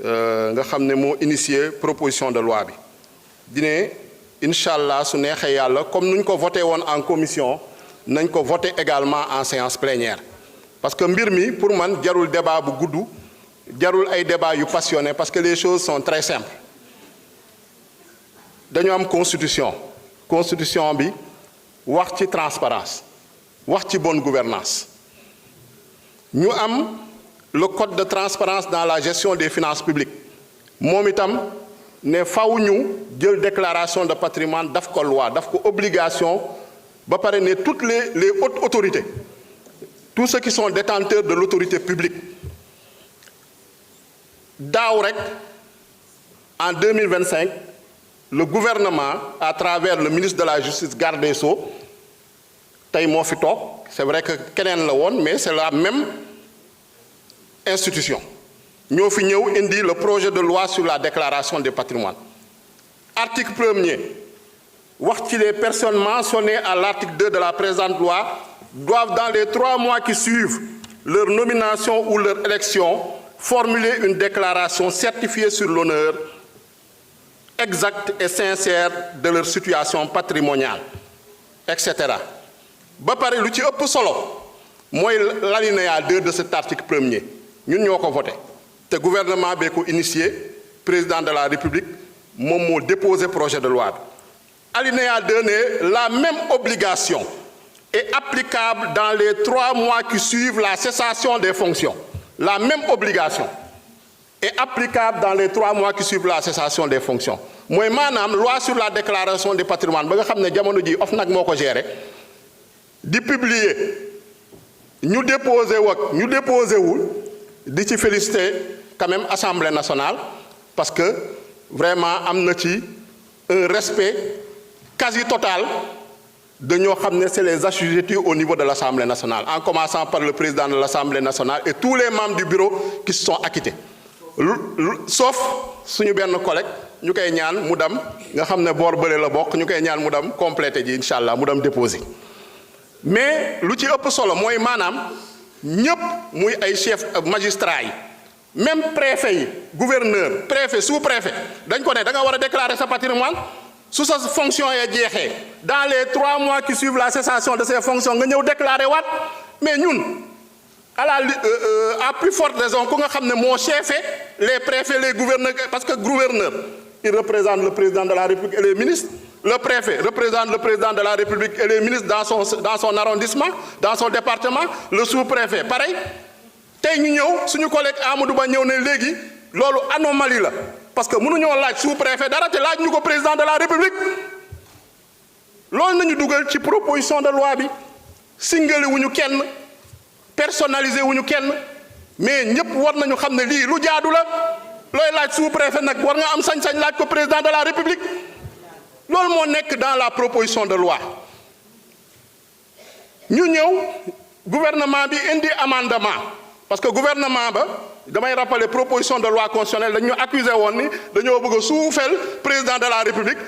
nga xam ne moo initié proposition de loi bi dine incha allah su neexee yàlla comme nuñ ko voté woon en commission nañ ko voté également en séance plénière parce que mbir mi pour man jarul débat bu gudd jarul ay débat yu passionné parce que les choses sont très simples dañu am constitution bi wax ci transparence wax ci bonne gouvernance ñu am le code de transparence dans la gestion des finances publiques moom itam ne faw ñu jël déclaration de patrimoine daf ko loi daf ko obligation ba pare ne toutes les hautes autorités tous ceux qui sont détenteurs de l'autorité publique daaw rek en 2025 le gouvernement à travers le ministre de la justice garde des Sceaux tey moo fi toog c'est vrai que keneen la woon mais c'est la même institution ñoo fi ñëw indi le projet de loi sur la déclaration des patrimoines article 1er wax ci les personnes mentionnées à l'article 2 de la présente loi doivent dans les 3 mois qui suivent leur nomination ou leur élection formuler une déclaration certifiée sur l'honneur exact et sincère de leur situation patrimoniale etc. ba pare lu ci ëpp solo mooy l'alinéa 2 de cet article 1er ñun ñoo ko voté te gouvernement bee ko initié président de la République moom moo déposé projet de loi bi alinéa 2 ne la même obligation est applicable dans les 3 mois qui suivent la cessation des fonctions la même obligation est applicable dans les 3 mois qui suivent la cessation des fonctions mooy maanaam loi sur la déclaration des patrimoines ba nga xam ne jamono ji OFNAC moo ko géré di publier ñu déposé wul di ci féliciter quand même Assemblée nationale parce que vraiment am na ci un respect quasi total de ñoo xam ne c'est les assujettis au niveau de l'Assemblée nationale en commençant par le président de l'Assemblée nationale et tous les membres du bureau qui se sont acquittés sauf suñu benn collègue ñu koy ñaan mu dem nga xam ne boor bële la bokk ñu koy ñaan mu dem complété ji incha allah mu dem déposer mais lu ci ëpp solo mooy maanaam ñëpp muy ay chef magistrat yi même préfet yi gouverneur préfet sous-préfet dañ ko ne da nga war a déclarer sa patrimoine su sa fonction yee jeexee dans les 3 mois qui suivent la cessation de ces fonctions nga ñëw déclarer waat mais ñun à plus forte raison ku nga xam ne moo chefé les préfets les gouverneurs parce que gouverneur il représente le président de la République et les ministres le préfet représente le président de la République et les ministres dans son arrondissement dans son département le sous-préfet pareil tey ñu ñëw suñu collègue Amadou Ba ñëw ne léegi loolu anomalie la parce que mënuñoo laaj sous-préfet dara te laaj ñu ko président de la République loolu nañu dugal ci proposition de loi bi singali wuñu kenn personnalisé wuñu kenn mais ñëpp war nañu xam ne lii lu jaadu la looy laaj sous-préfet nag war nga am sañ-sañ laaj ko président de la République loolu moo nekk dans la proposition de loi ñu ñëw gouvernement bi indi amendement parce que gouvernement ba damay rappeler proposition de loi constitutionnelle dañu accusé woon ni dañoo bëgg a suufeel président de la République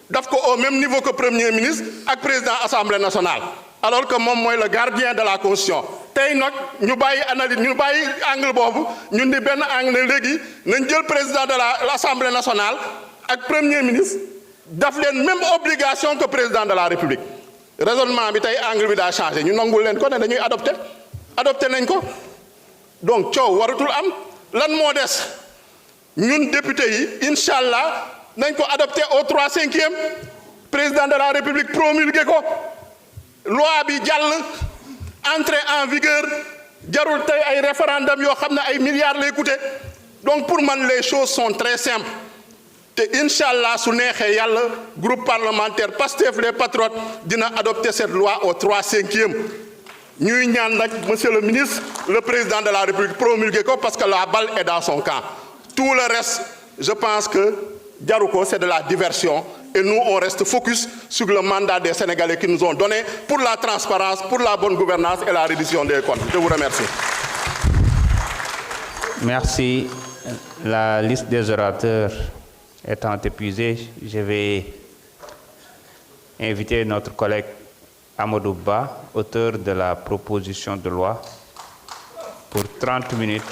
daf ko au même niveau que premier ministre ak président assemblée nationale alors que moom mooy le gardien de la constitution tey nag ñu bàyyi analyse ñu bàyyi angle boobu ñun di benn angle léegi nañ jël président de l'assemblée nationale ak premier ministre daf leen même obligation que président de la République raisonnement bi tey angle bi daa changé ñu nangul leen ko ne dañuy adopté nañ ko donc coow waratul am lan moo des ñun député yi incha allah nañ ko adopté au 3/5e président de la République promulgué ko loi bi jàll entrée en vigueur jarul tey ay référendum yoo xam ne ay milliards lay coûter donc pour man les choses sont très simples te incha allah su neexee yàlla groupe parlementaire Pastef les Patriotes dina adopter cette loi au 3/5e ñuy ñaan nag monsieur le ministre le président de la République promulgué ko parce que la balle est dans son camp tout le reste je pense que jaru ko c'est de la diversion et nous on reste focus sur le mandat des Sénégalais qui nous ont donné pour la transparence pour la bonne gouvernance et la reddition des comptes. Je vous remercie. Merci. La liste des orateurs étant épuisée, je vais inviter notre collègue Amadou Ba, auteur de la proposition de loi, pour 30 minutes